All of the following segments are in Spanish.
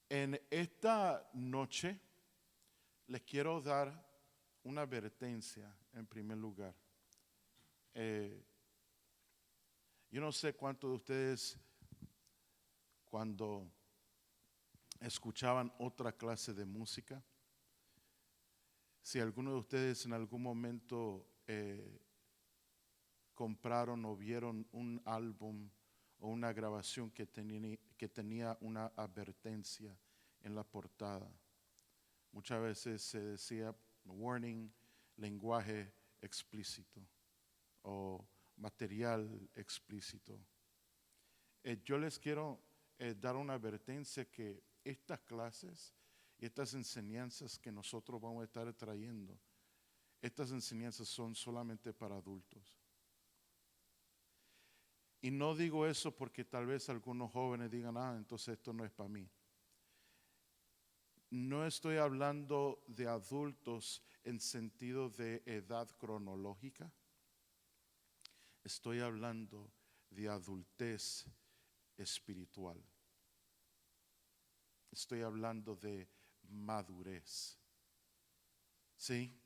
En esta noche les quiero dar una advertencia en primer lugar. Eh, yo no sé cuántos de ustedes cuando escuchaban otra clase de música, si alguno de ustedes en algún momento compraron o vieron un álbum o una grabación que tenía una advertencia en la portada. Muchas veces se decía warning, lenguaje explícito o material explícito. Yo les quiero dar una advertencia que estas clases y estas enseñanzas que nosotros vamos a estar trayendo, estas enseñanzas son solamente para adultos. Y no digo eso porque tal vez algunos jóvenes digan, entonces esto no es para mí. No estoy hablando de adultos en sentido de edad cronológica. Estoy hablando de adultez espiritual. Estoy hablando de madurez. ¿Sí?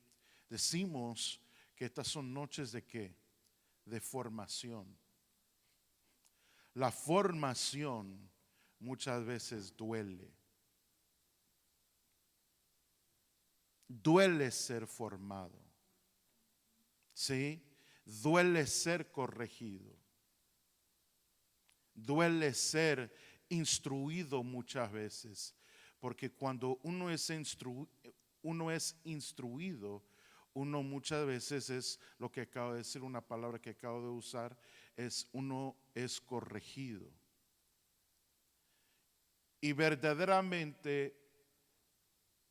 Decimos que estas son noches de ¿qué? De formación. La formación muchas veces duele. Duele ser formado. ¿Sí? Duele ser corregido. Duele ser instruido muchas veces. Porque cuando uno es instruido, uno muchas veces es lo que acabo de decir, una palabra que acabo de usar, uno es corregido. Y verdaderamente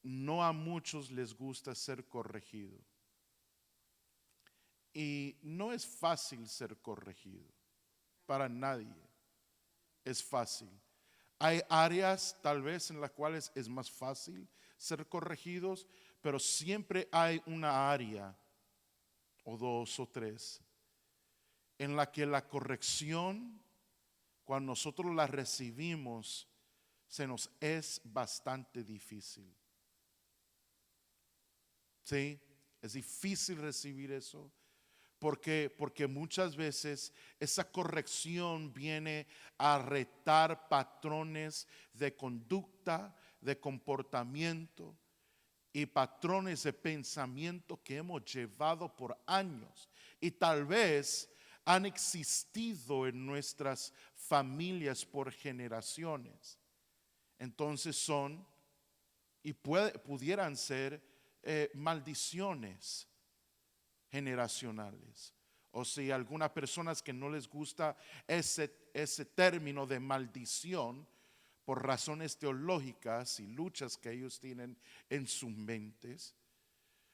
no a muchos les gusta ser corregido. Y no es fácil ser corregido. Para nadie es fácil. Hay áreas tal vez en las cuales es más fácil ser corregidos, pero siempre hay una área o dos o tres en la que la corrección, cuando nosotros la recibimos, se nos es bastante difícil. ¿Sí? Es difícil recibir eso. Porque muchas veces esa corrección viene a retar patrones de conducta, de comportamiento y patrones de pensamiento que hemos llevado por años y tal vez han existido en nuestras familias por generaciones. Entonces son y pudieran ser maldiciones generacionales. O si algunas personas que no les gusta ese término de maldición por razones teológicas y luchas que ellos tienen en sus mentes,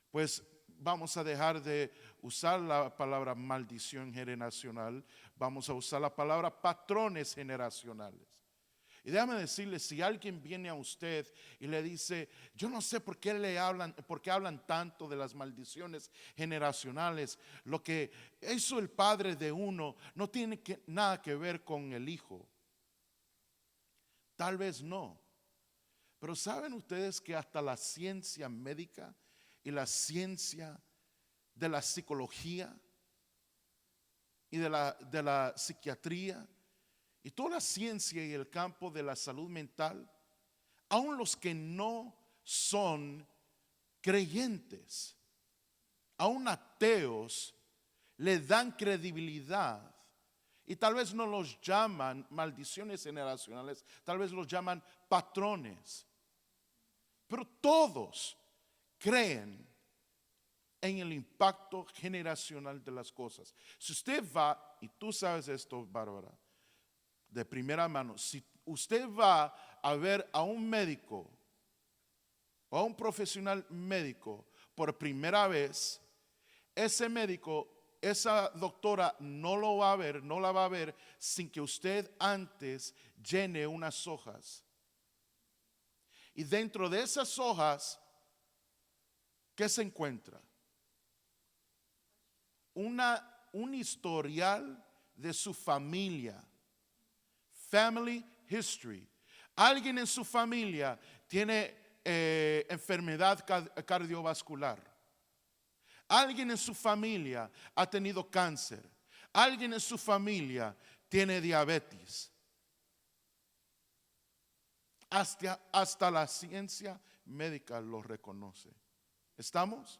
pues vamos a dejar de usar la palabra maldición generacional, vamos a usar la palabra patrones generacionales. Y déjame decirle, si alguien viene a usted y le dice, yo no sé por qué hablan tanto de las maldiciones generacionales, lo que hizo el padre de uno no tiene nada que ver con el hijo. Tal vez no. Pero ¿saben ustedes que hasta la ciencia médica y la ciencia de la psicología y de la psiquiatría y toda la ciencia y el campo de la salud mental, aun los que no son creyentes, aun ateos, le dan credibilidad y tal vez no los llaman maldiciones generacionales, tal vez los llaman patrones, pero todos creen en el impacto generacional de las cosas. Si usted va, y tú sabes esto, Bárbara, de primera mano, si usted va a ver a un médico o a un profesional médico por primera vez, ese médico, esa doctora no la va a ver sin que usted antes llene unas hojas. Y dentro de esas hojas, ¿qué se encuentra? Un historial de su familia. Family history. Alguien en su familia tiene enfermedad cardiovascular. Alguien en su familia ha tenido cáncer. Alguien en su familia tiene diabetes. Hasta la ciencia médica lo reconoce. ¿Estamos?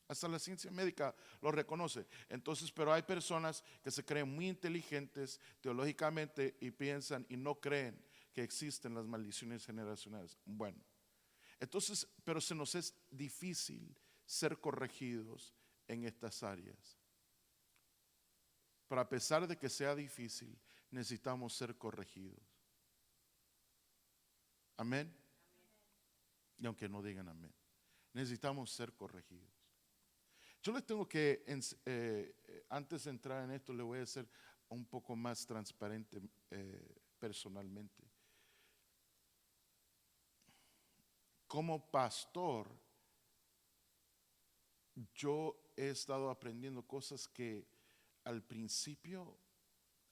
Hasta la ciencia médica lo reconoce. Entonces, pero hay personas que se creen muy inteligentes teológicamente y piensan y no creen que existen las maldiciones generacionales. Bueno, entonces, pero se nos es difícil ser corregidos en estas áreas. Pero a pesar de que sea difícil, necesitamos ser corregidos. Amén. Y aunque no digan amén, necesitamos ser corregidos. Yo les tengo que, antes de entrar en esto, le voy a ser un poco más transparente personalmente. Como pastor, yo he estado aprendiendo cosas que al principio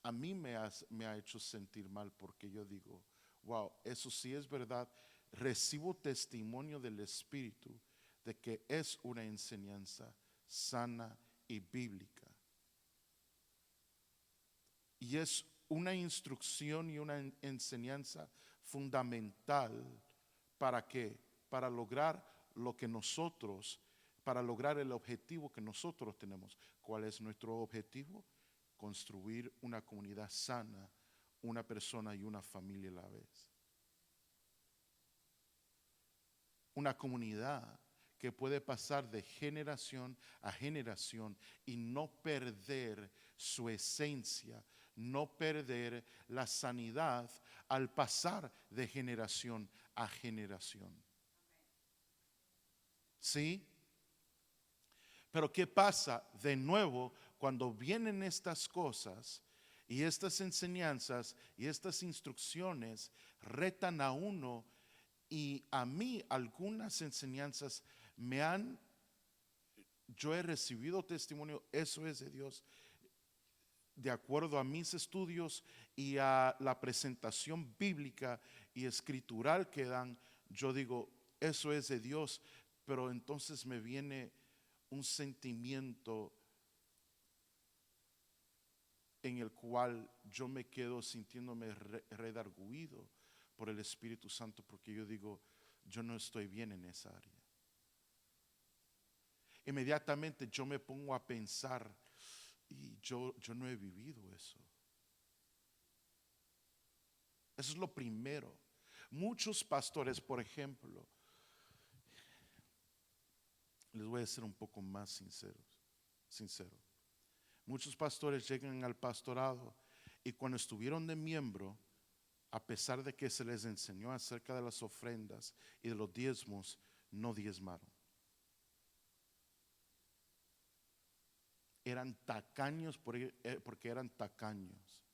a mí me ha hecho sentir mal, porque yo digo, wow, eso sí es verdad. Recibo testimonio del Espíritu de que es una enseñanza sana y bíblica. Y es una instrucción y una enseñanza fundamental para qué, para lograr lo que nosotros, para lograr el objetivo que nosotros tenemos. ¿Cuál es nuestro objetivo? Construir una comunidad sana, una persona y una familia a la vez. Una comunidad que puede pasar de generación a generación y no perder su esencia, no perder la sanidad al pasar de generación a generación. ¿Sí? Pero ¿qué pasa de nuevo cuando vienen estas cosas y estas enseñanzas y estas instrucciones retan a uno? Y a mí algunas enseñanzas yo he recibido testimonio, eso es de Dios, de acuerdo a mis estudios y a la presentación bíblica y escritural que dan. Yo digo, eso es de Dios, pero entonces me viene un sentimiento en el cual yo me quedo sintiéndome redarguido por el Espíritu Santo, porque yo digo, yo no estoy bien en esa área. Inmediatamente yo me pongo a pensar, y yo no he vivido eso. Eso es lo primero. Muchos pastores, por ejemplo, les voy a ser un poco más sincero. Muchos pastores llegan al pastorado y cuando estuvieron de miembro, a pesar de que se les enseñó acerca de las ofrendas y de los diezmos, no diezmaron. Eran tacaños porque eran tacaños.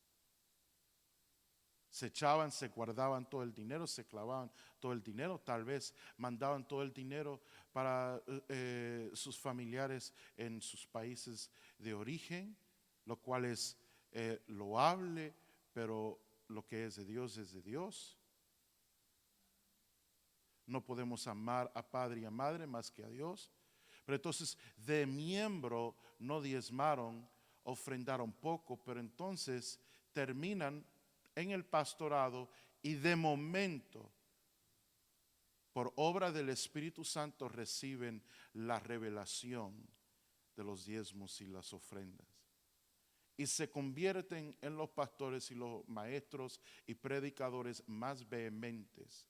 Se echaban, se guardaban todo el dinero, se clavaban todo el dinero, tal vez mandaban todo el dinero para sus familiares en sus países de origen, lo cual es loable, pero lo que es de Dios es de Dios. No podemos amar a padre y a madre más que a Dios. Pero entonces de miembro no diezmaron, ofrendaron poco, pero entonces terminan en el pastorado y de momento, por obra del Espíritu Santo, reciben la revelación de los diezmos y las ofrendas. Y se convierten en los pastores y los maestros y predicadores más vehementes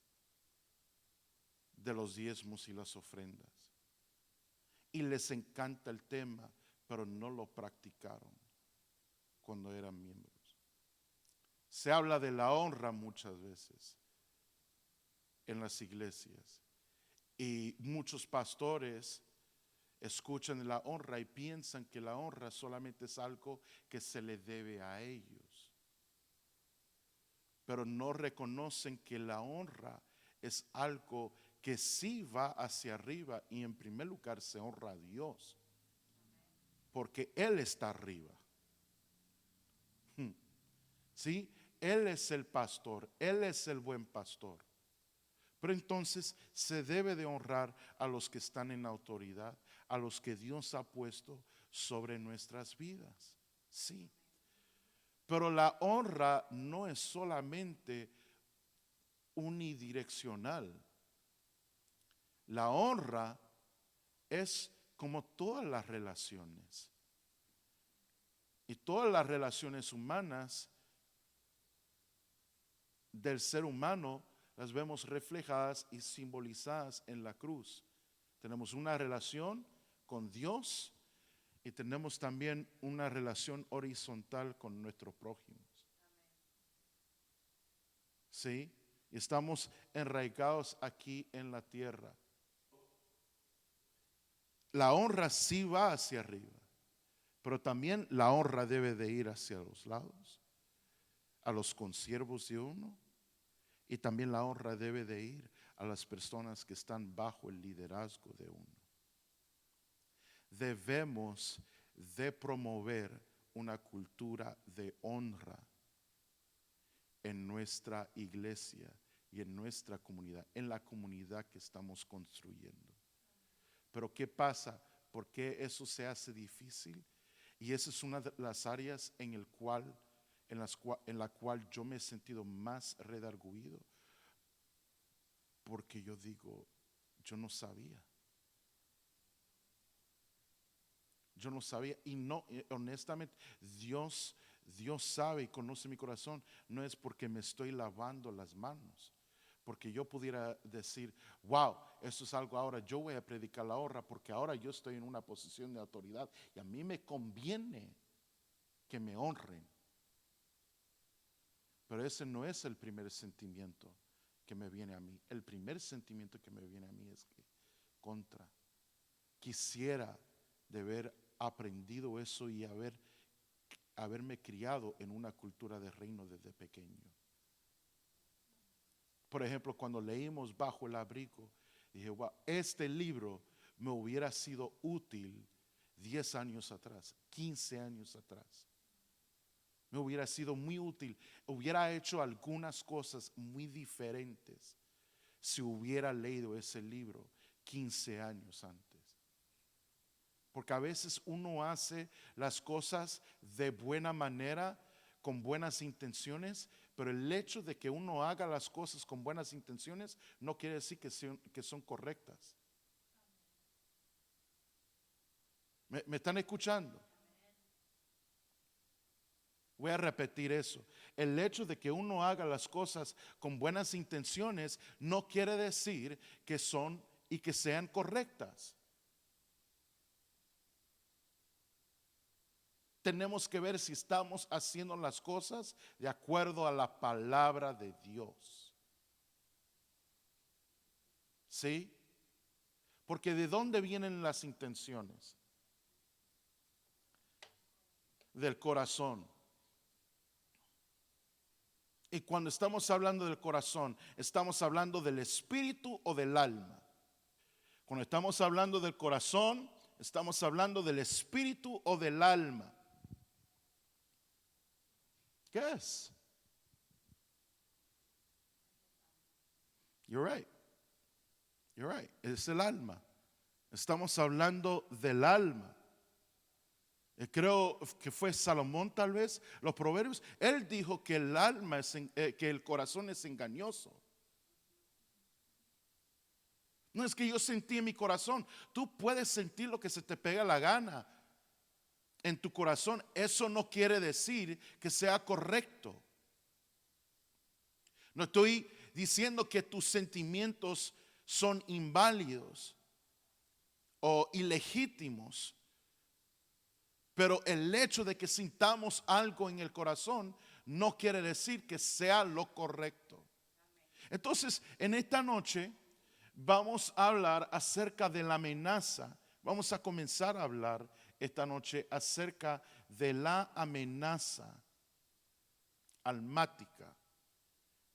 de los diezmos y las ofrendas. Y les encanta el tema, pero no lo practicaron cuando eran miembros. Se habla de la honra muchas veces en las iglesias y muchos pastores escuchan la honra y piensan que la honra solamente es algo que se le debe a ellos, pero no reconocen que la honra es algo que sí va hacia arriba y en primer lugar se honra a Dios, porque Él está arriba. ¿Sí? Él es el pastor, Él es el buen pastor. Pero entonces se debe de honrar a los que están en autoridad, a los que Dios ha puesto sobre nuestras vidas. Sí. Pero la honra no es solamente unidireccional. La honra es como todas las relaciones. Y todas las relaciones humanas del ser humano las vemos reflejadas y simbolizadas en la cruz. Tenemos una relación con Dios y tenemos también una relación horizontal con nuestros prójimos. ¿Sí? Y estamos enraizados aquí en la tierra. La honra sí va hacia arriba, pero también la honra debe de ir hacia los lados, a los consiervos de uno, y también la honra debe de ir a las personas que están bajo el liderazgo de uno. Debemos de promover una cultura de honra en nuestra iglesia y en nuestra comunidad, en la comunidad que estamos construyendo. Pero ¿qué pasa? ¿Por qué eso se hace difícil? Y esa es una de las áreas en la cual yo me he sentido más redarguido, porque yo digo, yo no sabía. Yo no sabía, y no, honestamente, Dios sabe y conoce mi corazón. No es porque me estoy lavando las manos, porque yo pudiera decir, wow, eso es algo ahora, yo voy a predicar la honra, porque ahora yo estoy en una posición de autoridad y a mí me conviene que me honren. Pero ese no es el primer sentimiento que me viene a mí. El primer sentimiento que me viene a mí es que quisiera de haber aprendido eso y haberme criado en una cultura de reino desde pequeño. Por ejemplo, cuando leímos Bajo el Abrigo, dije, wow, este libro me hubiera sido útil 10 años atrás, 15 años atrás. Me hubiera sido muy útil. Hubiera hecho algunas cosas muy diferentes si hubiera leído ese libro 15 años antes. Porque a veces uno hace las cosas de buena manera, con buenas intenciones, pero el hecho de que uno haga las cosas con buenas intenciones no quiere decir que son correctas. ¿Me están escuchando? Voy a repetir eso. El hecho de que uno haga las cosas con buenas intenciones no quiere decir que son y que sean correctas. Tenemos que ver si estamos haciendo las cosas de acuerdo a la palabra de Dios. ¿Sí? Porque ¿de dónde vienen las intenciones? Del corazón. Y cuando estamos hablando del corazón, ¿estamos hablando del espíritu o del alma? Cuando estamos hablando del corazón, ¿estamos hablando del espíritu o del alma? ¿Qué es? You're right. You're right. Es el alma. Estamos hablando del alma. Creo que fue Salomón tal vez, los proverbios. Él dijo que el alma que el corazón es engañoso. No es que yo sentí en mi corazón. Tú puedes sentir lo que se te pega la gana en tu corazón. Eso no quiere decir que sea correcto. No estoy diciendo que tus sentimientos son inválidos o ilegítimos, pero el hecho de que sintamos algo en el corazón no quiere decir que sea lo correcto. Entonces, en esta noche vamos a hablar acerca de la amenaza. Vamos a comenzar a hablar esta noche acerca de la amenaza almática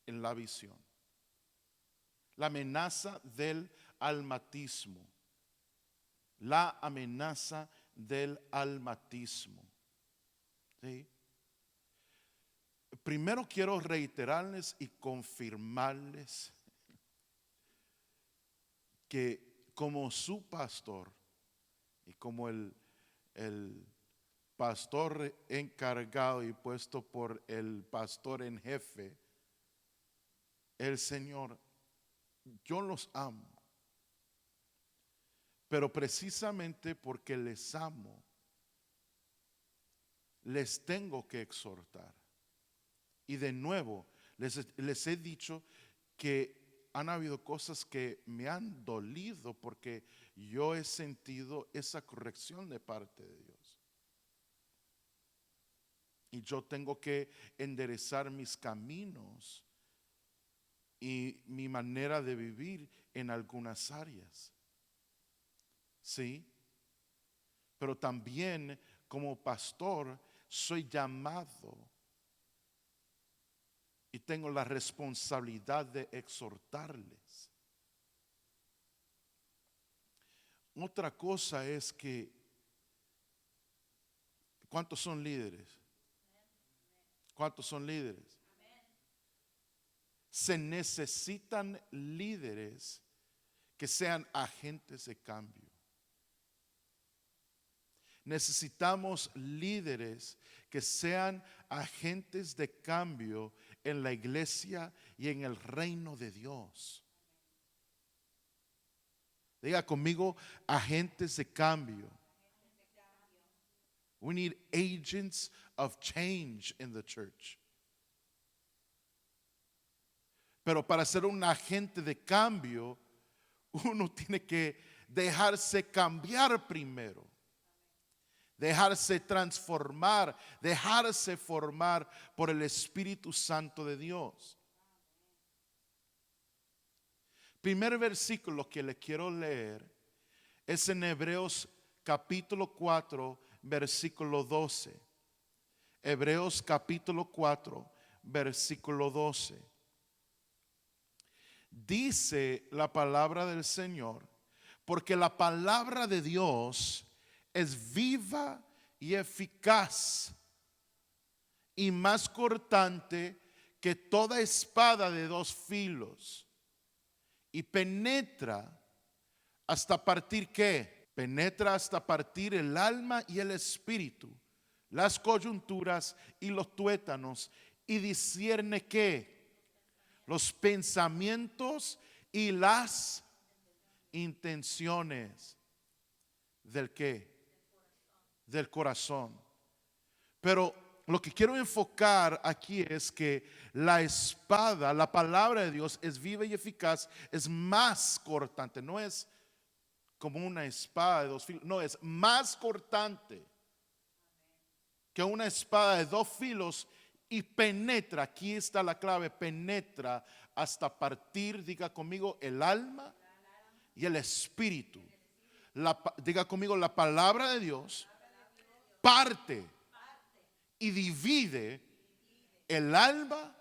en la visión. La amenaza del almatismo. La amenaza del almatismo. ¿Sí? primero quiero reiterarles y confirmarles que como su pastor y como el pastor encargado y puesto por el pastor en jefe, el Señor, yo los amo. Pero precisamente porque les amo, les tengo que exhortar. Y de nuevo, les he dicho que han habido cosas que me han dolido porque yo he sentido esa corrección de parte de Dios. Y yo tengo que enderezar mis caminos y mi manera de vivir en algunas áreas. Sí, pero también como pastor soy llamado y tengo la responsabilidad de exhortarles. Otra cosa es que, ¿cuántos son líderes? ¿Cuántos son líderes? Se necesitan líderes que sean agentes de cambio. Necesitamos líderes que sean agentes de cambio en la iglesia y en el reino de Dios. Diga conmigo, agentes de cambio. We need agents of change in the church. Pero para ser un agente de cambio, uno tiene que dejarse cambiar primero. Dejarse transformar, dejarse formar por el Espíritu Santo de Dios. Primer versículo que le quiero leer es en Hebreos capítulo 4, versículo 12. Hebreos capítulo 4, versículo 12. Dice la palabra del Señor, porque la palabra de Dios es viva y eficaz y más cortante que toda espada de dos filos y penetra hasta partir ¿qué? Penetra hasta partir el alma y el espíritu, las coyunturas y los tuétanos, y discierne ¿qué? Los pensamientos y las intenciones del ¿qué? Del corazón. Pero lo que quiero enfocar aquí es que la espada, la palabra de Dios es viva y eficaz, es más cortante, no es como una espada de dos filos, no, es más cortante que una espada de dos filos y penetra, aquí está la clave, penetra hasta partir, diga conmigo, el alma y el espíritu. Diga conmigo, la palabra de Dios parte y divide el alma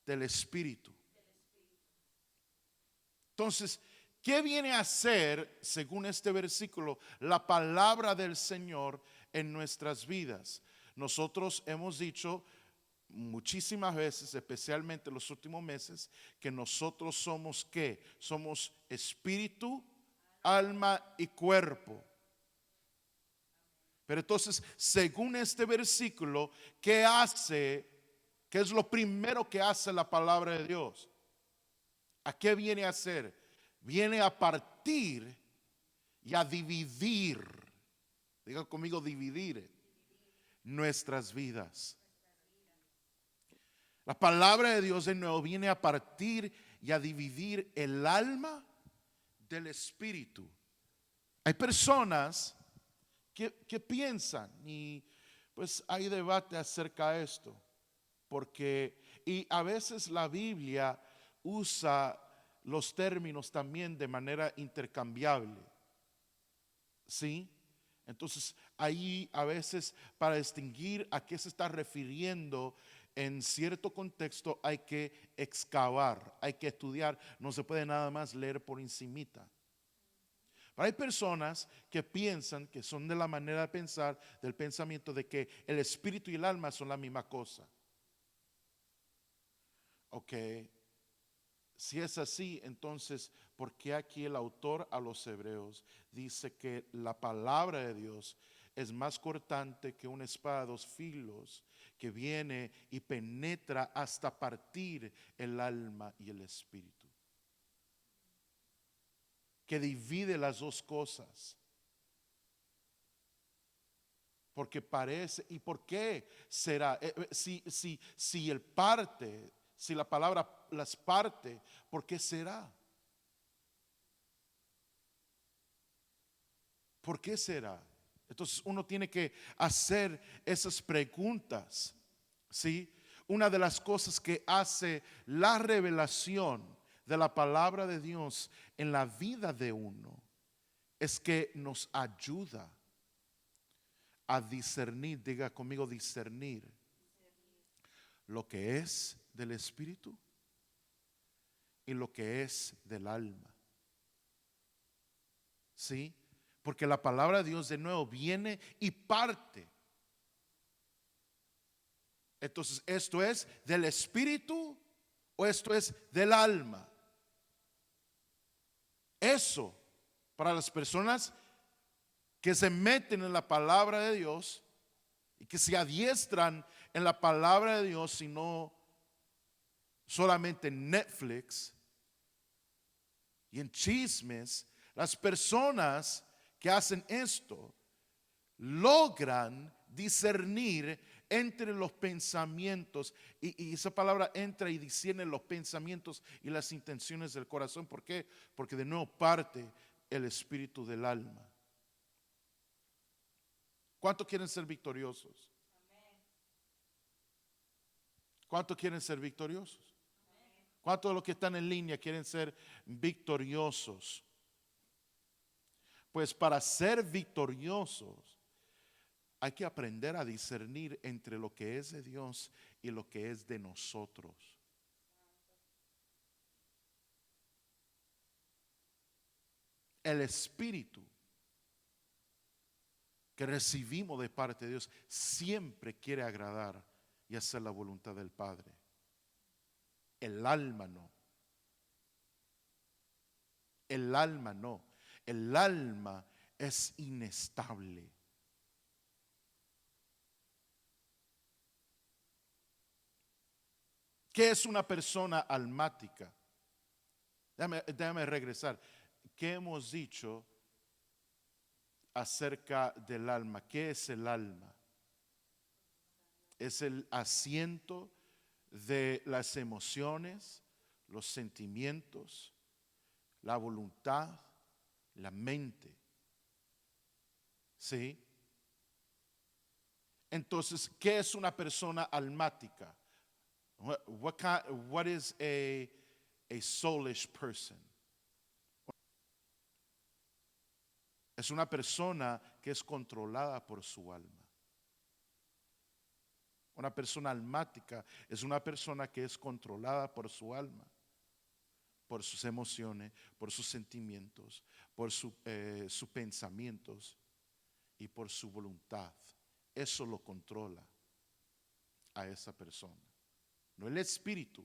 del espíritu. Entonces, ¿qué viene a hacer, según este versículo, la palabra del Señor en nuestras vidas? Nosotros hemos dicho muchísimas veces, especialmente en los últimos meses, que nosotros somos ¿qué? Somos espíritu, alma y cuerpo. Pero entonces, según este versículo, ¿qué hace? ¿Qué es lo primero que hace la palabra de Dios? ¿A qué viene a hacer? Viene a partir y a dividir. Diga conmigo, dividir nuestras vidas. La palabra de Dios de nuevo viene a partir y a dividir el alma del espíritu. Hay personas que piensan, y pues hay debate acerca de esto, porque y a veces la Biblia usa los términos también de manera intercambiable, ¿sí? Entonces ahí a veces para distinguir a qué se está refiriendo en cierto contexto hay que excavar, hay que estudiar, no se puede nada más leer por encimita. Pero hay personas que piensan, que son de la manera de pensar, del pensamiento de que el espíritu y el alma son la misma cosa. Ok, si es así, entonces, ¿por qué aquí el autor a los hebreos dice que la palabra de Dios es más cortante que una espada de dos filos que viene y penetra hasta partir el alma y el espíritu? Que divide las dos cosas. Porque parece, ¿y por qué será? Si el parte, si la palabra las parte, ¿por qué será? ¿Por qué será? Entonces uno tiene que hacer esas preguntas, ¿sí? Una de las cosas que hace la revelación de la palabra de Dios en la vida de uno es que nos ayuda a discernir, diga conmigo discernir, lo que es del espíritu y lo que es del alma. ¿Sí? Porque la palabra de Dios de nuevo viene y parte. Entonces, ¿esto es del espíritu o esto es del alma? Eso, para las personas que se meten en la palabra de Dios y que se adiestran en la palabra de Dios, y no solamente en Netflix y en chismes, las personas que hacen esto logran discernir entre los pensamientos, y esa palabra entra y discierne los pensamientos y las intenciones del corazón. ¿Por qué? Porque de nuevo parte el espíritu del alma. ¿Cuántos quieren ser victoriosos? ¿Cuántos quieren ser victoriosos? ¿Cuántos de los que están en línea quieren ser victoriosos? Pues para ser victoriosos hay que aprender a discernir entre lo que es de Dios y lo que es de nosotros. El espíritu que recibimos de parte de Dios siempre quiere agradar y hacer la voluntad del Padre. El alma no. El alma no. El alma es inestable. ¿Qué es una persona almática? Déjame regresar. ¿Qué hemos dicho acerca del alma? ¿Qué es el alma? Es el asiento de las emociones, los sentimientos, la voluntad, la mente. ¿Sí? Entonces, ¿qué es una persona almática? What is a soulish person? Es una persona que es controlada por su alma. Una persona almática es una persona que es controlada por su alma, por sus emociones, por sus sentimientos, por sus pensamientos y por su voluntad. Eso lo controla a esa persona. No el espíritu,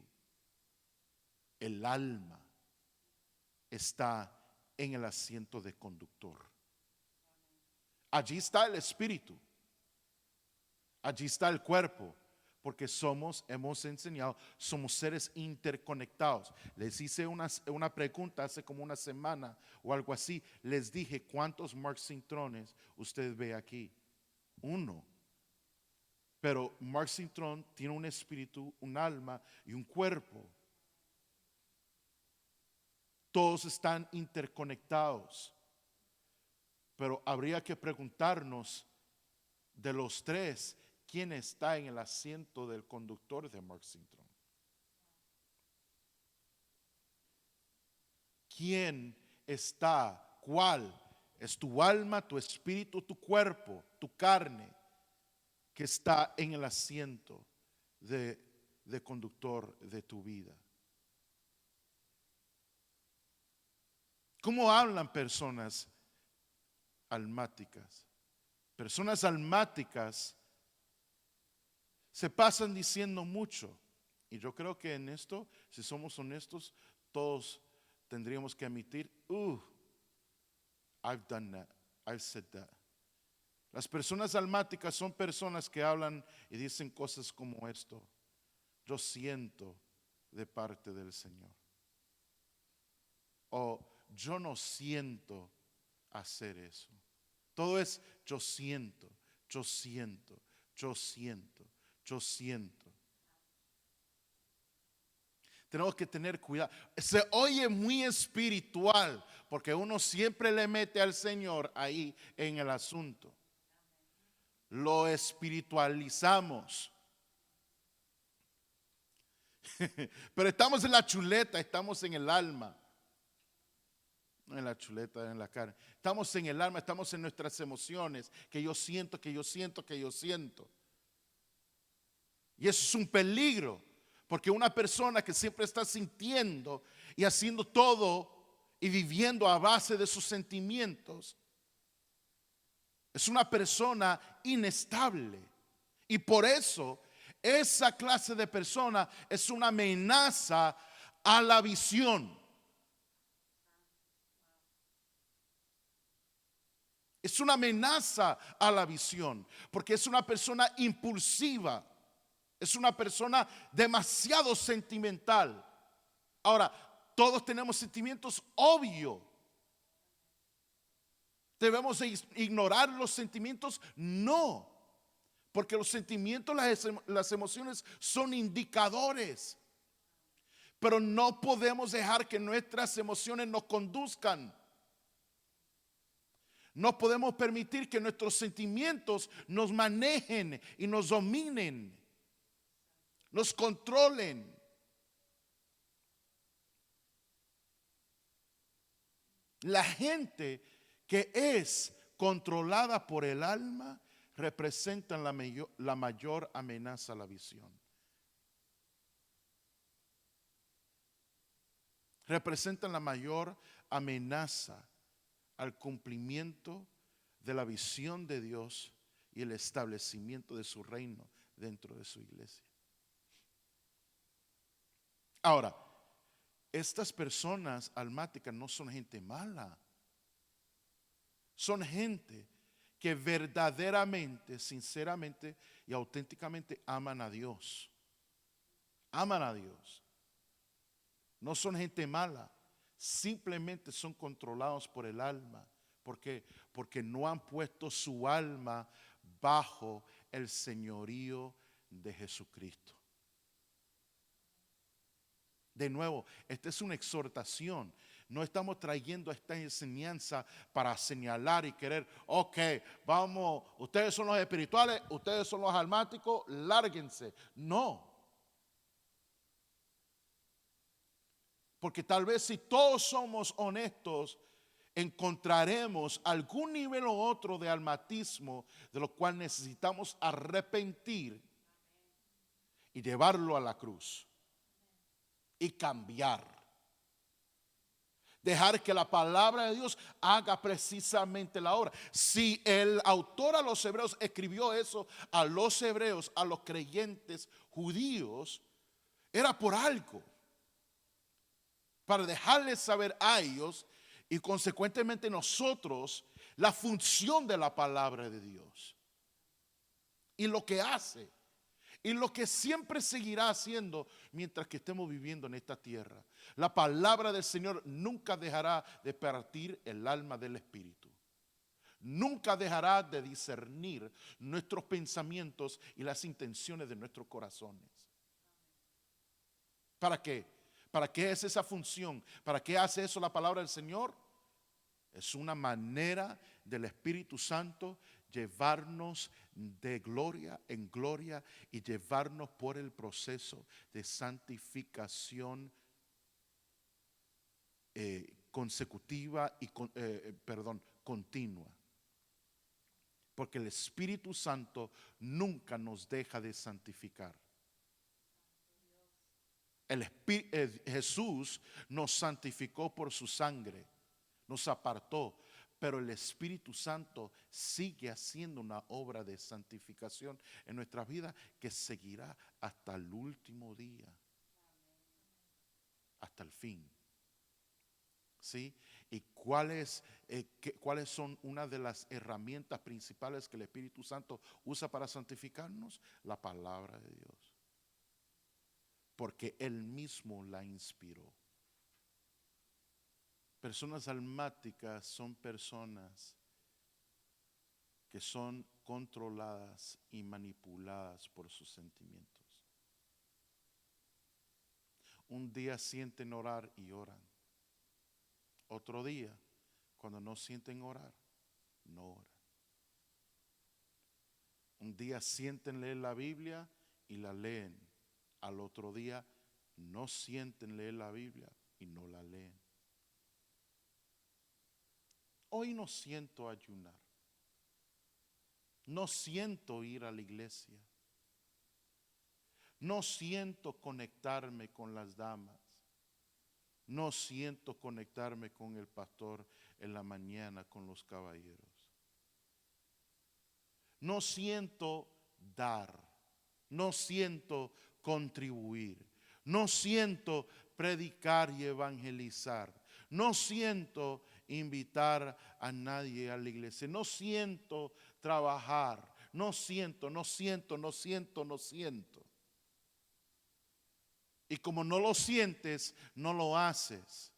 el alma está en el asiento de conductor. Allí está el espíritu. Allí está el cuerpo, porque hemos enseñado, somos seres interconectados. Les hice una pregunta hace como una semana o algo así. Les dije, ¿cuántos Mark Cintrones usted ve aquí? Uno. Pero Mark Cintron tiene un espíritu, un alma y un cuerpo. Todos están interconectados. Pero habría que preguntarnos de los tres, ¿quién está en el asiento del conductor de Mark Cintron? ¿Quién está? ¿Cuál? ¿Es tu alma, tu espíritu, tu cuerpo, tu carne que está en el asiento de conductor de tu vida? ¿Cómo hablan personas almáticas? Personas almáticas se pasan diciendo mucho. Y yo creo que en esto, si somos honestos, todos tendríamos que admitir, I've done that, I've said that. Las personas almáticas son personas que hablan y dicen cosas como esto: yo siento de parte del Señor. O yo no siento hacer eso. Todo es yo siento, yo siento, yo siento, yo siento. Tenemos que tener cuidado. Se oye muy espiritual porque uno siempre le mete al Señor ahí en el asunto. Lo espiritualizamos. Pero estamos en la chuleta, estamos en el alma. No en la chuleta, en la carne. Estamos en el alma, estamos en nuestras emociones. Que yo siento, que yo siento, que yo siento. Y eso es un peligro. Porque una persona que siempre está sintiendo y haciendo todo y viviendo a base de sus sentimientos, es una persona inestable. Y por eso esa clase de persona es una amenaza a la visión. Es una amenaza a la visión, porque es una persona impulsiva, es una persona demasiado sentimental. Ahora, todos tenemos sentimientos, obvio. ¿Debemos ignorar los sentimientos? No, porque los sentimientos, las emociones son indicadores, pero no podemos dejar que nuestras emociones nos conduzcan. No podemos permitir que nuestros sentimientos nos manejen y nos dominen, nos controlen. La gente que es controlada por el alma representan la mayor amenaza a la visión. Representan la mayor amenaza al cumplimiento de la visión de Dios y el establecimiento de su reino dentro de su iglesia. Ahora, estas personas almáticas no son gente mala. Son gente que verdaderamente, sinceramente y auténticamente aman a Dios. Aman a Dios. No son gente mala. Simplemente son controlados por el alma. ¿Por qué? Porque no han puesto su alma bajo el señorío de Jesucristo. De nuevo, esta es una exhortación. No estamos trayendo esta enseñanza para señalar y querer, ok, vamos, ustedes son los espirituales, ustedes son los almáticos, lárguense. No. Porque tal vez si todos somos honestos, encontraremos algún nivel u otro de almatismo de lo cual necesitamos arrepentir y llevarlo a la cruz y cambiar. Dejar que la palabra de Dios haga precisamente la obra. Si el autor a los hebreos escribió eso a los hebreos, a los creyentes judíos, era por algo. Para dejarles saber a ellos y consecuentemente nosotros la función de la palabra de Dios. Y lo que hace. Y lo que siempre seguirá haciendo mientras que estemos viviendo en esta tierra. La palabra del Señor nunca dejará de partir el alma del espíritu. Nunca dejará de discernir nuestros pensamientos y las intenciones de nuestros corazones. ¿Para qué? ¿Para qué es esa función? ¿Para qué hace eso la palabra del Señor? Es una manera del Espíritu Santo llevarnos de gloria en gloria y llevarnos por el proceso de santificación consecutiva y continua. Porque el Espíritu Santo nunca nos deja de santificar. Jesús nos santificó por su sangre, nos apartó Pero el Espíritu Santo sigue haciendo una obra de santificación en nuestras vidas que seguirá hasta el último día, hasta el fin. ¿Sí? ¿Y cuáles son una de las herramientas principales que el Espíritu Santo usa para santificarnos? La palabra de Dios. Porque Él mismo la inspiró. Personas almáticas son personas que son controladas y manipuladas por sus sentimientos. Un día sienten orar y oran. Otro día, cuando no sienten orar, no oran. Un día sienten leer la Biblia y la leen. Al otro día no sienten leer la Biblia y no la leen. Hoy no siento ayunar. No siento ir a la iglesia. No siento conectarme con las damas. No siento conectarme con el pastor en la mañana, con los caballeros. No siento dar. No siento contribuir. No siento predicar y evangelizar. No siento invitar a nadie a la iglesia. No siento trabajar. No siento. Y como no lo sientes, no lo haces.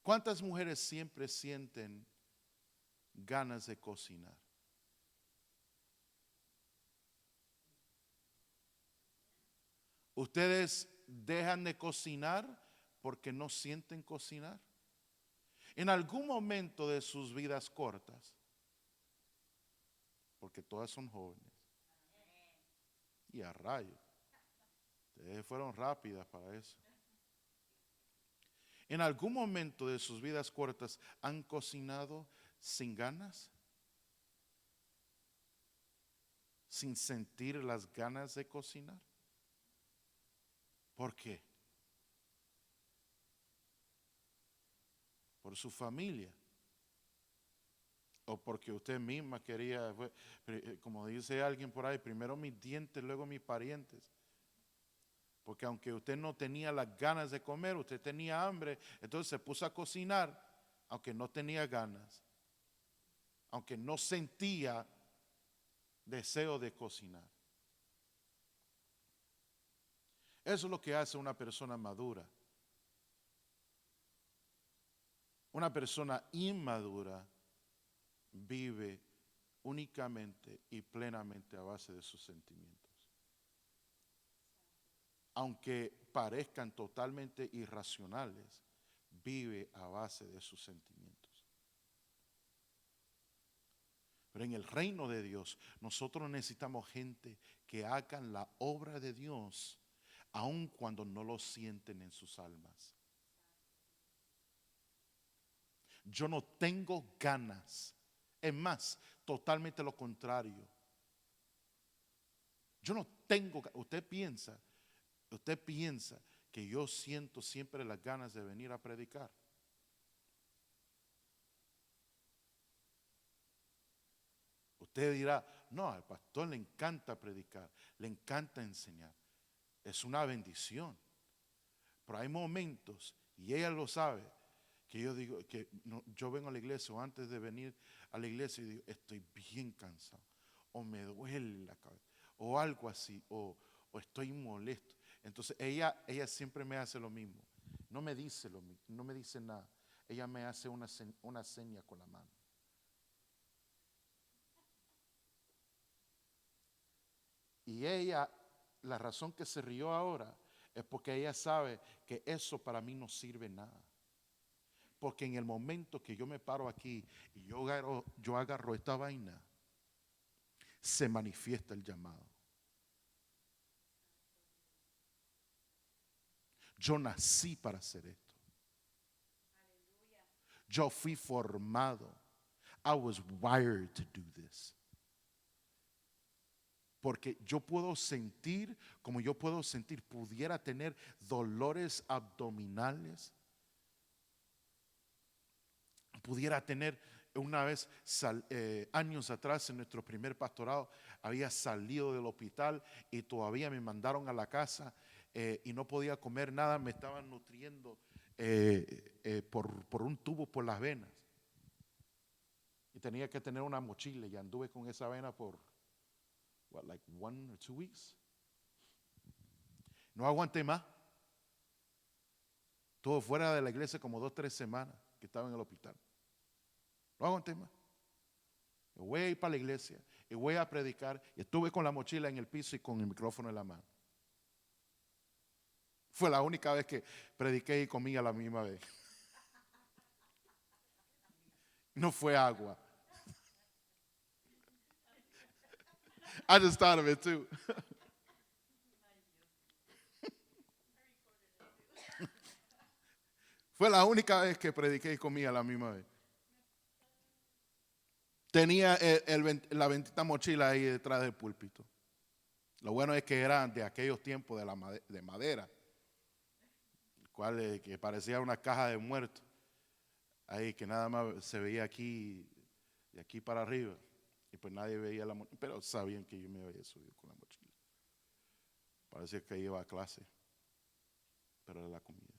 ¿Cuántas mujeres siempre sienten ganas de cocinar? ¿Ustedes dejan de cocinar porque no sienten cocinar? En algún momento de sus vidas cortas, porque todas son jóvenes, y a rayos, ustedes fueron rápidas para eso. En algún momento de sus vidas cortas han cocinado sin ganas, sin sentir las ganas de cocinar. ¿Por qué? Por su familia. O porque usted misma quería, como dice alguien por ahí, primero mis dientes, luego mis parientes. Porque aunque usted no tenía las ganas de comer, usted tenía hambre, entonces se puso a cocinar, aunque no tenía ganas, aunque no sentía deseo de cocinar. Eso es lo que hace una persona madura. Una persona inmadura vive únicamente y plenamente a base de sus sentimientos. Aunque parezcan totalmente irracionales, vive a base de sus sentimientos. Pero en el reino de Dios, nosotros necesitamos gente que hagan la obra de Dios, aun cuando no lo sienten en sus almas. Yo no tengo ganas. Es más, totalmente lo contrario. Yo no tengo, usted piensa que yo siento siempre las ganas de venir a predicar. Usted dirá, no, al pastor le encanta predicar, le encanta enseñar. Es una bendición. Pero hay momentos, y ella lo sabe, que yo digo, que no, yo vengo a la iglesia o antes de venir a la iglesia y digo, estoy bien cansado, o me duele la cabeza, o algo así, o estoy molesto. Entonces ella siempre me hace lo mismo. No me dice lo mismo, no me dice nada. Ella me hace una seña con la mano. Y ella, la razón que se rió ahora es porque ella sabe que eso para mí no sirve nada. Porque en el momento que yo me paro aquí y yo agarro esta vaina, se manifiesta el llamado. Yo nací para hacer esto. Yo fui formado. I was wired to do this. Porque yo puedo sentir, como yo puedo sentir, pudiera tener dolores abdominales, pudiera tener, una vez, años atrás en nuestro primer pastorado, había salido del hospital y todavía me mandaron a la casa y no podía comer nada, me estaban nutriendo por un tubo por las venas. Y tenía que tener una mochila y anduve con esa vena por, like 1 or 2 weeks. No aguanté más. Estuve fuera de la iglesia como 2 o 3 semanas que estaba en el hospital. No aguanté más. Me voy a ir para la iglesia y voy a predicar. Y estuve con la mochila en el piso y con el micrófono en la mano. Fue la única vez que prediqué y comí a la misma vez. No fue agua. I just thought of it too. Fue la única vez que prediqué y comí a la misma vez. Tenía la bendita mochila ahí detrás del púlpito. Lo bueno es que eran de aquellos tiempos de madera, cual que parecía una caja de muertos. Ahí que nada más se veía aquí, de aquí para arriba. Y pues nadie veía la mochila, pero sabían que yo me había subido con la mochila. Parecía que iba a clase, pero era la comida.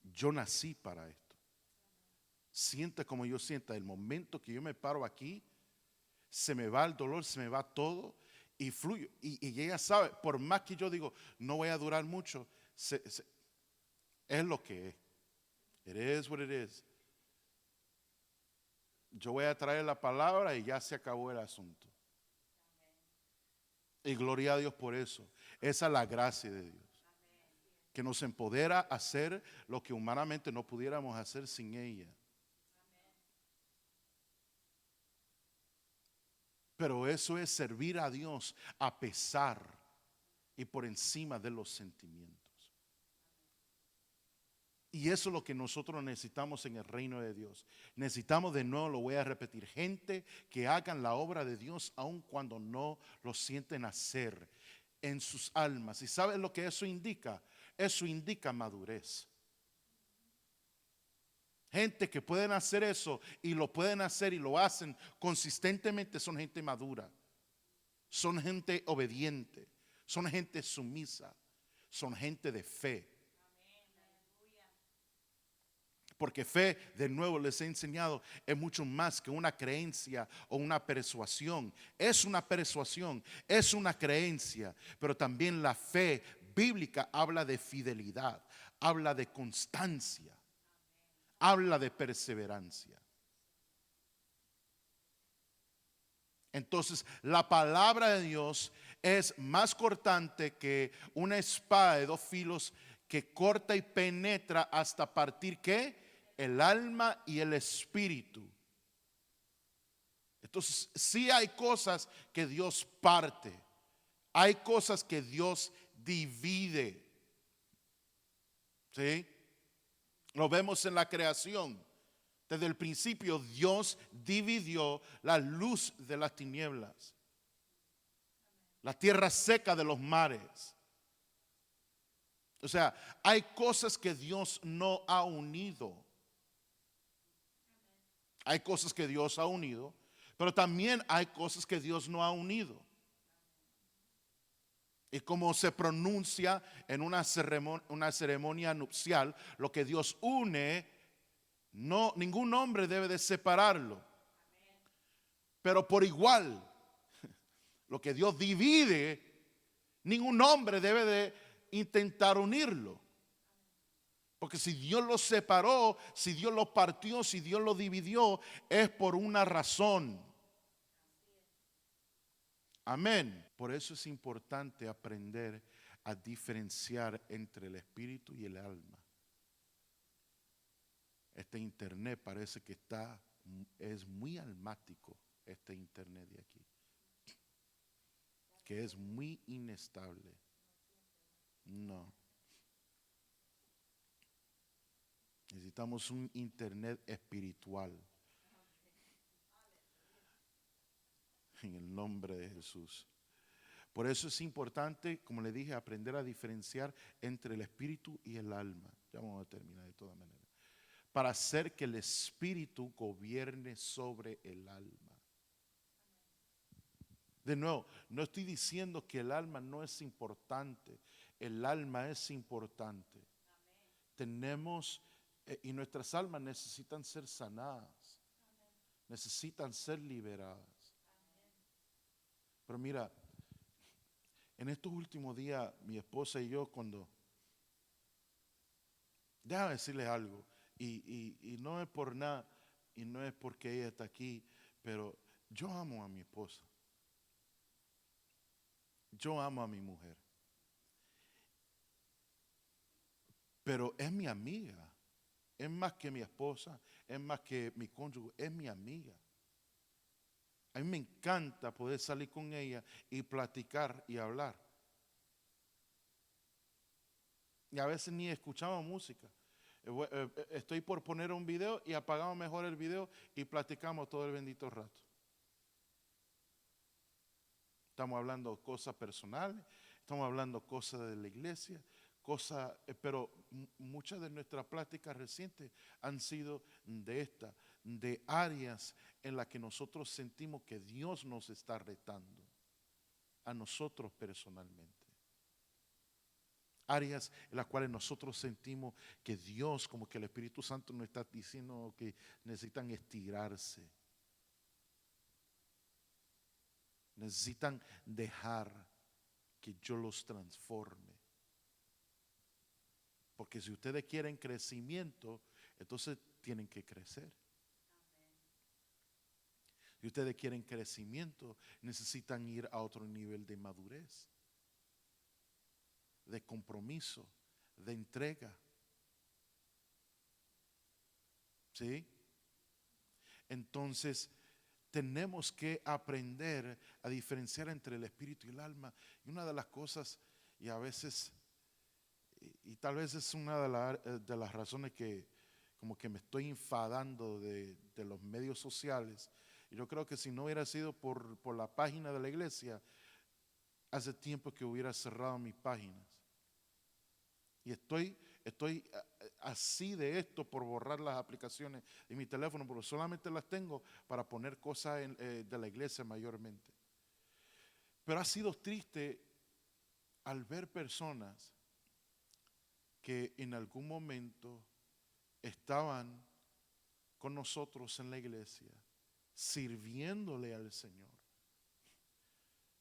Yo nací para esto. Siente como yo sienta, el momento que yo me paro aquí, se me va el dolor, se me va todo y fluyo. Y ella sabe, por más que yo digo, no voy a durar mucho, es lo que es. It is what it is. Yo voy a traer la palabra y ya se acabó el asunto. Y gloria a Dios por eso. Esa es la gracia de Dios. Que nos empodera a hacer lo que humanamente no pudiéramos hacer sin ella. Pero eso es servir a Dios a pesar y por encima de los sentimientos. Y eso es lo que nosotros necesitamos en el reino de Dios. Necesitamos, de nuevo, lo voy a repetir, gente que hagan la obra de Dios aun cuando no lo sienten hacer en sus almas. ¿Y sabes lo que eso indica? Eso indica madurez. Gente que pueden hacer eso y lo pueden hacer y lo hacen consistentemente son gente madura. Son gente obediente. Son gente sumisa. Son gente de fe. Porque fe, de nuevo les he enseñado, es mucho más que una creencia o una persuasión. Es una persuasión, es una creencia, pero también la fe bíblica habla de fidelidad, habla de constancia, habla de perseverancia. Entonces, la palabra de Dios es más cortante que una espada de 2 filos que corta y penetra hasta partir ¿qué? El alma y el espíritu. Entonces, sí hay cosas que Dios parte. Hay cosas que Dios divide. ¿Sí? Lo vemos en la creación. Desde el principio Dios dividió la luz de las tinieblas, la tierra seca de los mares. O sea, hay cosas que Dios no ha unido. Hay cosas que Dios ha unido, pero también hay cosas que Dios no ha unido. Y como se pronuncia en una ceremonia nupcial, lo que Dios une, no, ningún hombre debe de separarlo. Pero por igual, lo que Dios divide, ningún hombre debe de intentar unirlo. Porque si Dios lo separó, si Dios lo partió, si Dios lo dividió, es por una razón. Amén. Por eso es importante aprender a diferenciar entre el espíritu y el alma. Este internet parece que es muy almático, este internet de aquí, que es muy inestable. No. Necesitamos un internet espiritual. En el nombre de Jesús. Por eso es importante, como le dije, aprender a diferenciar entre el espíritu y el alma. Ya vamos a terminar de todas maneras. Para hacer que el espíritu gobierne sobre el alma. De nuevo, no estoy diciendo que el alma no es importante. El alma es importante. Tenemos, y nuestras almas necesitan ser sanadas. Necesitan ser liberadas. Pero mira, en estos últimos días, mi esposa y yo, déjame decirles algo, y no es por nada, y no es porque ella está aquí, pero yo amo a mi esposa. Yo amo a mi mujer. Pero es mi amiga. Es más que mi esposa, es más que mi cónyuge, es mi amiga. A mí me encanta poder salir con ella y platicar y hablar. Y a veces ni escuchamos música. Estoy por poner un video y apagamos mejor el video y platicamos todo el bendito rato. Estamos hablando cosas personales, estamos hablando cosas de la iglesia, pero muchas de nuestras pláticas recientes han sido de áreas en las que nosotros sentimos que Dios nos está retando, a nosotros personalmente. Áreas en las cuales nosotros sentimos que Dios, como que el Espíritu Santo nos está diciendo que necesitan estirarse. Necesitan dejar que yo los transforme. Porque si ustedes quieren crecimiento, entonces tienen que crecer. Si ustedes quieren crecimiento, necesitan ir a otro nivel de madurez, de compromiso, de entrega. ¿Sí? Entonces, tenemos que aprender a diferenciar entre el espíritu y el alma. Y una de las cosas, y a veces, y tal vez es una de las razones que como que me estoy enfadando de los medios sociales. Y yo creo que si no hubiera sido por la página de la iglesia, hace tiempo que hubiera cerrado mis páginas. Y estoy así de esto por borrar las aplicaciones de mi teléfono, porque solamente las tengo para poner cosas de la iglesia mayormente. Pero ha sido triste al ver personas que en algún momento estaban con nosotros en la iglesia, sirviéndole al Señor,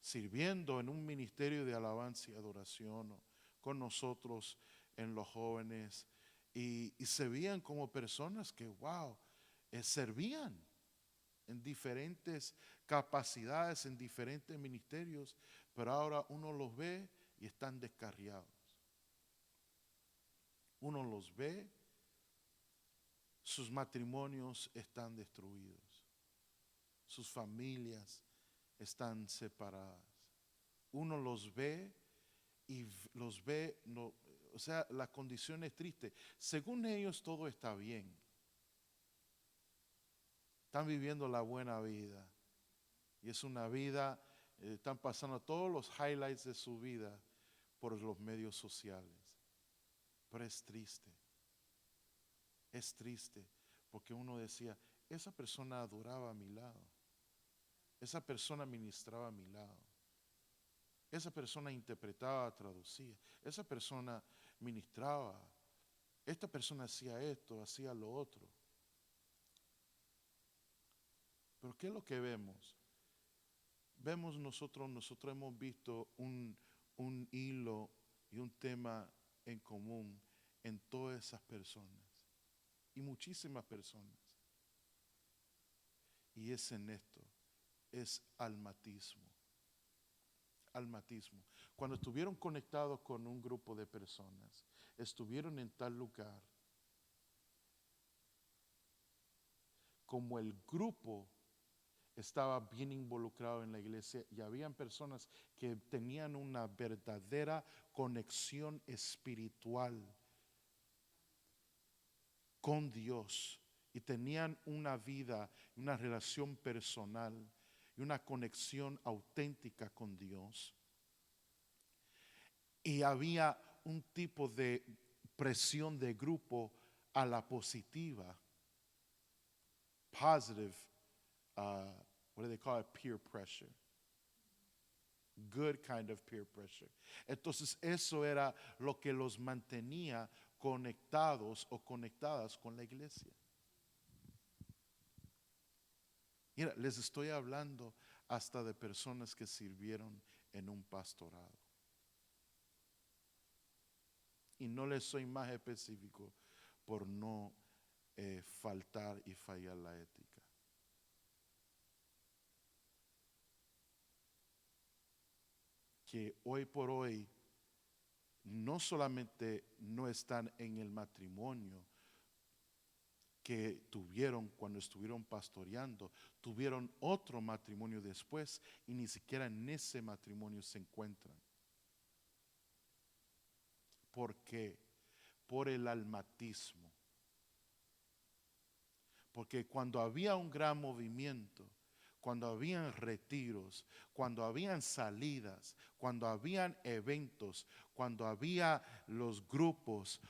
sirviendo en un ministerio de alabanza y adoración, o con nosotros en los jóvenes, y se veían como personas que, wow, servían en diferentes capacidades, en diferentes ministerios, pero ahora uno los ve y están descarriados. Uno los ve, sus matrimonios están destruidos, sus familias están separadas. Uno los ve y los ve, no, o sea, la condición es triste. Según ellos todo está bien. Están viviendo la buena vida. Y es una vida, están pasando todos los highlights de su vida por los medios sociales. Pero es triste. Es triste porque uno decía, esa persona adoraba a mi lado. Esa persona ministraba a mi lado. Esa persona interpretaba, traducía. Esa persona ministraba. Esta persona hacía esto, hacía lo otro. Pero ¿qué es lo que vemos? Vemos nosotros hemos visto un hilo y un tema en común en todas esas personas. Y muchísimas personas. Y es en esto, es almatismo. Almatismo. Cuando estuvieron conectados con un grupo de personas, estuvieron en tal lugar, como el grupo estaba bien involucrado en la iglesia y habían personas que tenían una verdadera conexión espiritual con Dios y tenían una vida, una relación personal y una conexión auténtica con Dios. Y había un tipo de presión de grupo a la positiva, positive, what do they call it? Peer pressure. Good kind of peer pressure. Entonces eso era lo que los mantenía conectados o conectadas con la iglesia. Mira, les estoy hablando hasta de personas que sirvieron en un pastorado. Y no les soy más específico por no faltar y fallar la ética. Que hoy por hoy no solamente no están en el matrimonio que tuvieron cuando estuvieron pastoreando, tuvieron otro matrimonio después y ni siquiera en ese matrimonio se encuentran. ¿Por qué? Por el almatismo. Porque cuando había un gran movimiento, cuando habían retiros, cuando habían salidas, cuando habían eventos, cuando había los grupos,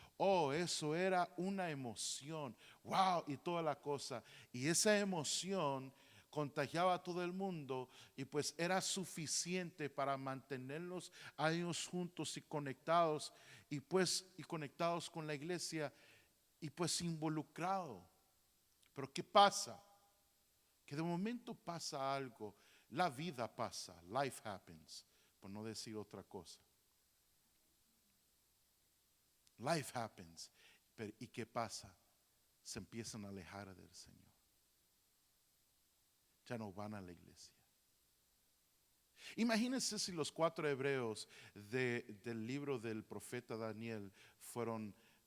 eso era una emoción, wow, y toda la cosa. Y esa emoción contagiaba a todo el mundo y pues era suficiente para mantenerlos a ellos juntos y conectados y conectados con la iglesia y pues involucrados. Pero ¿qué pasa? Que de momento pasa algo, la vida pasa, life happens, por no decir otra cosa. Life happens. ¿Y qué pasa? Se empiezan a alejar del Señor. Ya no van a la iglesia. Imagínense si los 4 hebreos del libro del profeta Daniel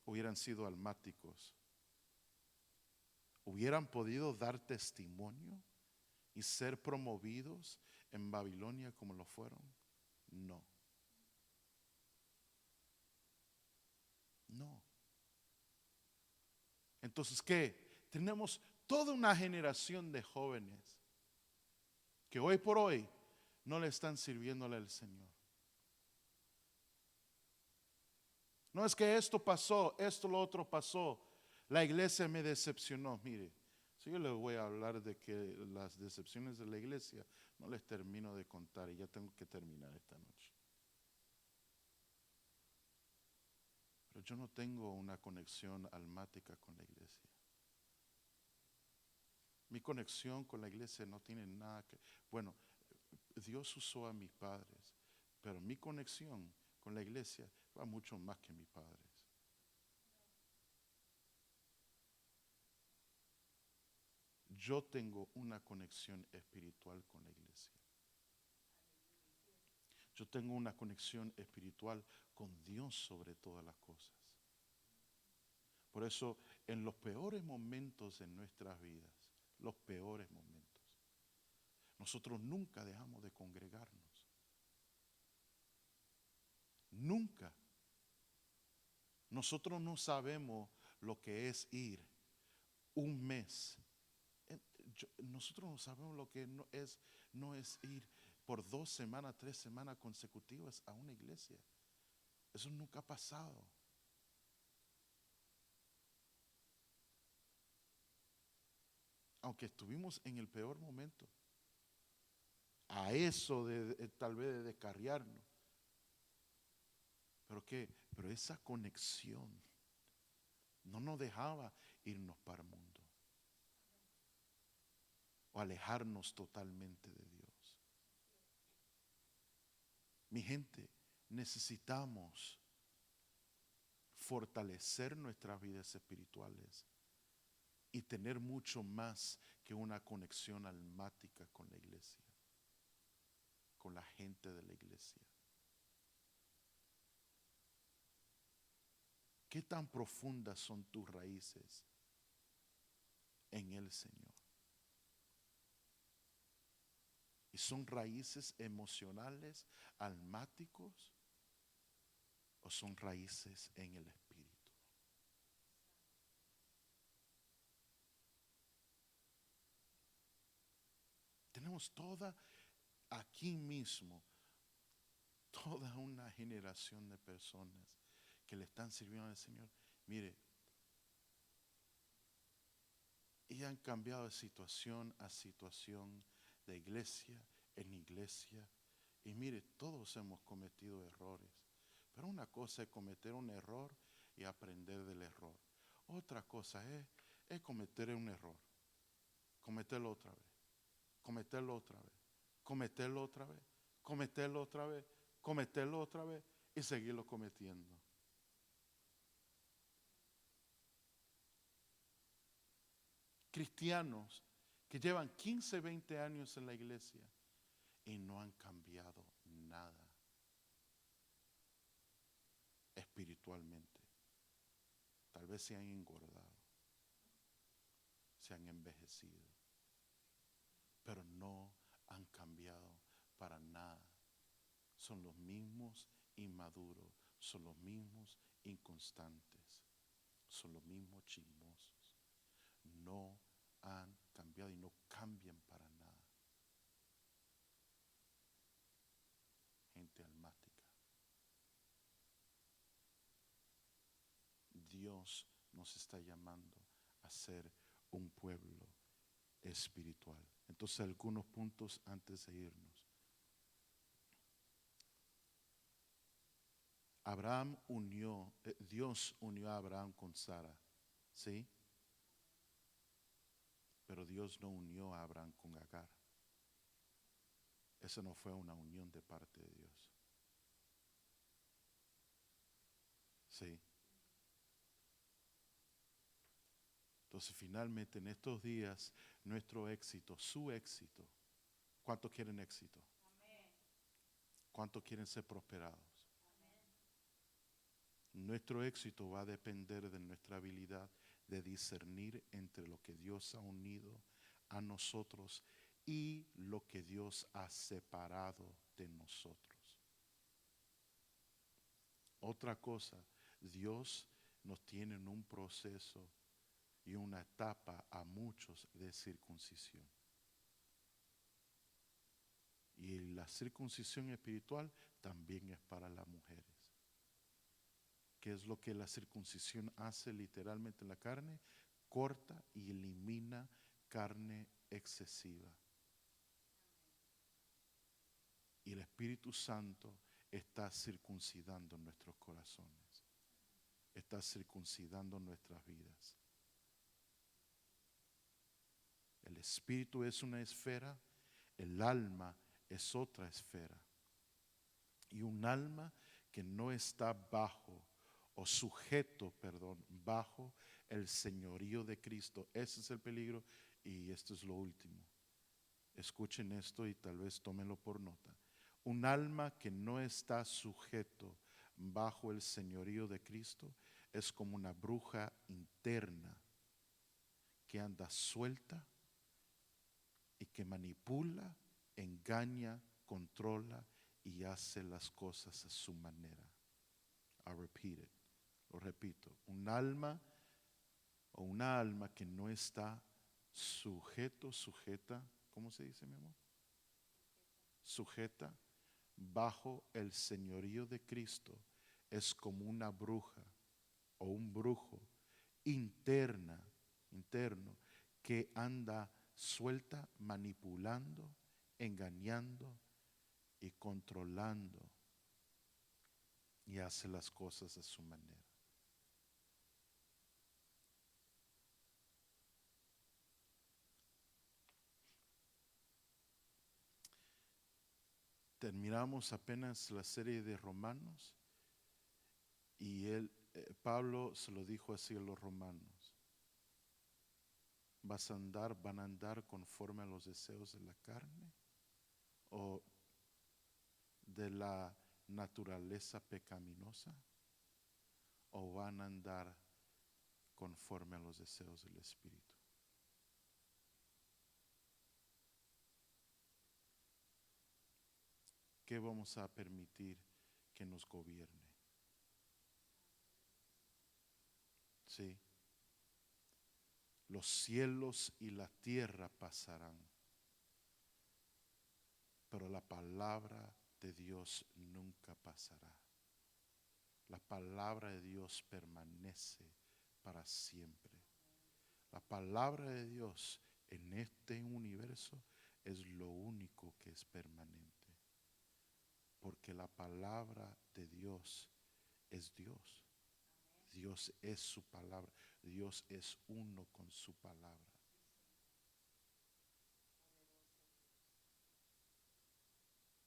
hubieran sido almáticos. ¿Hubieran podido dar testimonio y ser promovidos en Babilonia como lo fueron? No. No. Entonces, ¿qué? Tenemos toda una generación de jóvenes que hoy por hoy no le están sirviéndole al Señor. No es que esto pasó, esto lo otro pasó. La iglesia me decepcionó. Mire, si yo les voy a hablar de que las decepciones de la iglesia no les termino de contar y ya tengo que terminar esta noche. Pero yo no tengo una conexión almática con la iglesia. Mi conexión con la iglesia no tiene nada que... Bueno, Dios usó a mis padres, pero mi conexión con la iglesia va mucho más que mis padres. Yo tengo una conexión espiritual con la iglesia. Yo tengo una conexión espiritual con Dios sobre todas las cosas. Por eso, en los peores momentos de nuestras vidas, los peores momentos, nosotros nunca dejamos de congregarnos. Nunca. Nosotros no sabemos lo que es ir un mes. Nosotros no sabemos lo que no es ir por 2 semanas, 3 semanas consecutivas a una iglesia. Eso nunca ha pasado. Aunque estuvimos en el peor momento, a eso tal vez de descarriarnos. ¿Pero qué? Pero esa conexión no nos dejaba irnos para el mundo o alejarnos totalmente de Dios. Mi gente, necesitamos fortalecer nuestras vidas espirituales y tener mucho más que una conexión almática con la iglesia, con la gente de la iglesia. ¿Qué tan profundas son tus raíces en el Señor? ¿Y son raíces emocionales, almáticos, o son raíces en el Espíritu? tenemos toda, aquí mismo, toda una generación de personas que le están sirviendo al Señor. Mire, y han cambiado de situación a situación, de iglesia en iglesia. Y mire, todos hemos cometido errores. Pero una cosa es cometer un error y aprender del error. Otra cosa es cometer un error, cometerlo otra vez, cometerlo otra vez, cometerlo otra vez, cometerlo otra vez, cometerlo otra vez y seguirlo cometiendo. Cristianos que llevan 15, 20 años en la iglesia y no han cambiado nada espiritualmente. Tal vez se han engordado, se han envejecido, pero no han cambiado para nada. Son los mismos inmaduros, son los mismos inconstantes, son los mismos chismosos. No han cambiado y no cambian para nada. Gente almática. Dios nos está llamando a ser un pueblo espiritual. Entonces, algunos puntos antes de irnos. Dios unió a Abraham con Sara, ¿sí? Pero Dios no unió a Abraham con Agar. Esa no fue una unión de parte de Dios. Sí. Entonces, finalmente, en estos días, nuestro éxito, su éxito. ¿Cuántos quieren éxito? ¿Cuántos quieren ser prosperados? Nuestro éxito va a depender de nuestra habilidad de discernir entre lo que Dios ha unido a nosotros y lo que Dios ha separado de nosotros. Otra cosa, Dios nos tiene en un proceso y una etapa a muchos de circuncisión. Y la circuncisión espiritual también es para las mujeres. ¿Qué es lo que la circuncisión hace literalmente en la carne? Corta y elimina carne excesiva. Y el Espíritu Santo está circuncidando nuestros corazones. Está circuncidando nuestras vidas. El Espíritu es una esfera, el alma es otra esfera. Y un alma que no está bajo bajo el señorío de Cristo. Ese es el peligro y esto es lo último. Escuchen esto y tal vez tómenlo por nota. Un alma que no está sujeto bajo el señorío de Cristo es como una bruja interna que anda suelta y que manipula, engaña, controla y hace las cosas a su manera. I repeat it. Lo repito, un alma o una alma que no está sujeta, ¿cómo se dice, mi amor? Sujeta bajo el señorío de Cristo es como una bruja o un brujo interno que anda suelta manipulando, engañando y controlando y hace las cosas a su manera. Terminamos apenas la serie de Romanos y Pablo se lo dijo así a los romanos. ¿Van a andar conforme a los deseos de la carne o de la naturaleza pecaminosa? ¿O van a andar conforme a los deseos del Espíritu? ¿Qué vamos a permitir que nos gobierne? Sí. Los cielos y la tierra pasarán, Pero la palabra de Dios nunca pasará. La palabra de Dios permanece para siempre. La palabra de Dios en este universo es lo único que es permanente. Porque la palabra de Dios es Dios. Dios es su palabra. Dios es uno con su palabra.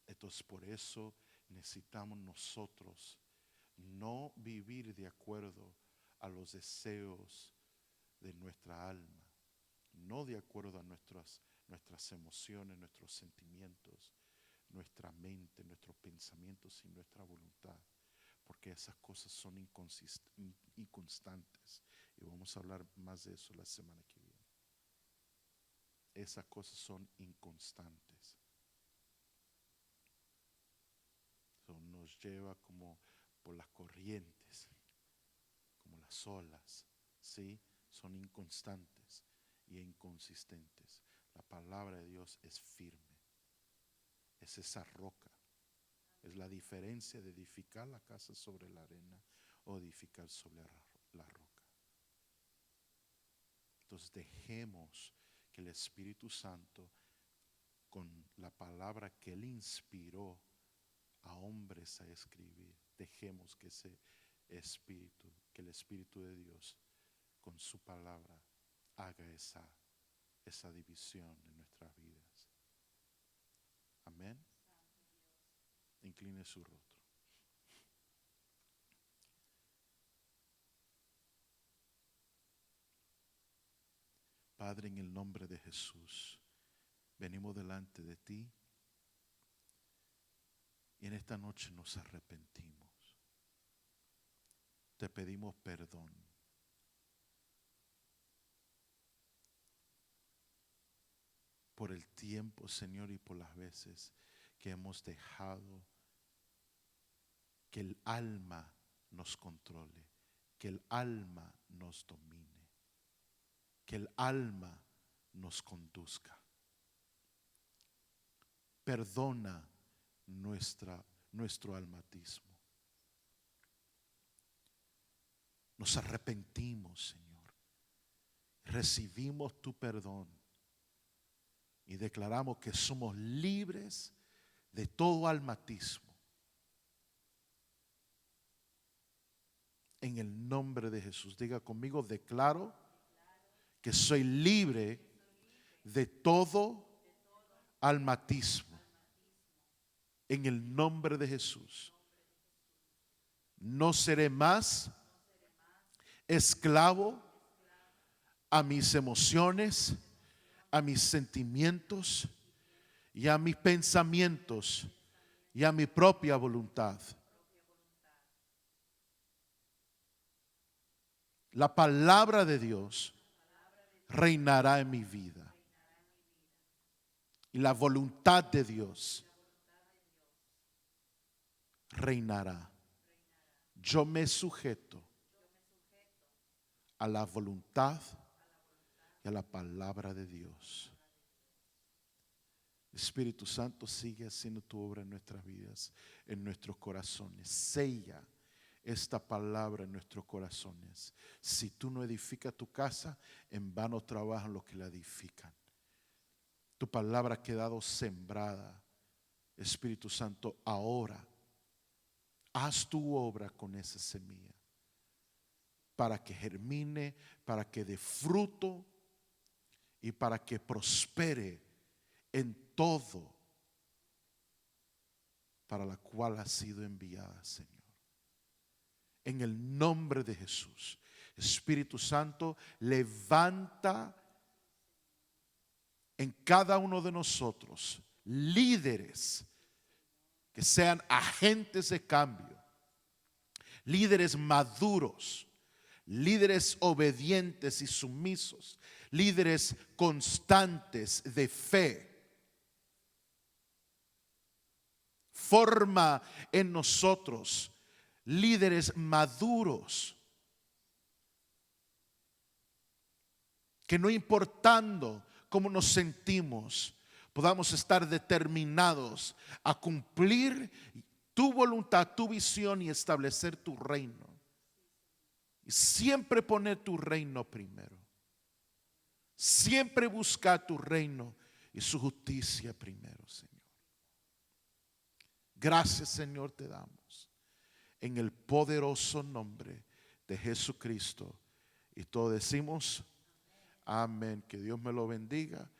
Entonces por eso necesitamos nosotros no vivir de acuerdo a los deseos de nuestra alma, no de acuerdo a nuestras emociones, nuestros sentimientos, nuestra mente, nuestros pensamientos y nuestra voluntad, porque esas cosas son inconstantes, y vamos a hablar más de eso la semana que viene. Esas cosas son inconstantes. Nos lleva como por las corrientes, como las olas, ¿sí? Son inconstantes y inconsistentes. La palabra de Dios es firme, es esa roca. Es la diferencia de edificar la casa sobre la arena o edificar sobre la roca. Entonces dejemos que el Espíritu Santo, con la palabra que Él inspiró a hombres a escribir, dejemos que ese Espíritu, que el Espíritu de Dios con su palabra haga esa división en nuestras vidas. Amén. Incline su rostro. Padre, en el nombre de Jesús, venimos delante de ti y en esta noche nos arrepentimos. Te pedimos perdón. Por el tiempo, Señor, y por las veces que hemos dejado que el alma nos controle, que el alma nos domine, que el alma nos conduzca. Perdona nuestro almatismo. Nos arrepentimos, Señor. Recibimos tu perdón y declaramos que somos libres de todo almatismo. En el nombre de Jesús, diga conmigo, declaro que soy libre de todo almatismo. En el nombre de Jesús, no seré más esclavo a mis emociones, a mis sentimientos y a mis pensamientos y a mi propia voluntad. La palabra de Dios reinará en mi vida y la voluntad de Dios reinará. Yo me sujeto a la voluntad y a la palabra de Dios. Espíritu Santo, sigue haciendo tu obra en nuestras vidas, en nuestros corazones. Sella esta palabra en nuestros corazones. Si tú no edificas tu casa, en vano trabajan los que la edifican. Tu palabra ha quedado sembrada. Espíritu Santo, ahora haz tu obra con esa semilla para que germine, para que dé fruto y para que prospere en todo para la cual ha sido enviada, Señor. En el nombre de Jesús, Espíritu Santo, levanta en cada uno de nosotros líderes que sean agentes de cambio, líderes maduros, líderes obedientes y sumisos, líderes constantes de fe. Forma en nosotros líderes maduros que no importando cómo nos sentimos, podamos estar determinados a cumplir tu voluntad, tu visión y establecer tu reino. Y siempre poner tu reino primero. Siempre buscar tu reino y su justicia primero, Señor. Gracias, Señor, te damos en el poderoso nombre de Jesucristo. Y todos decimos amén. Que Dios me lo bendiga.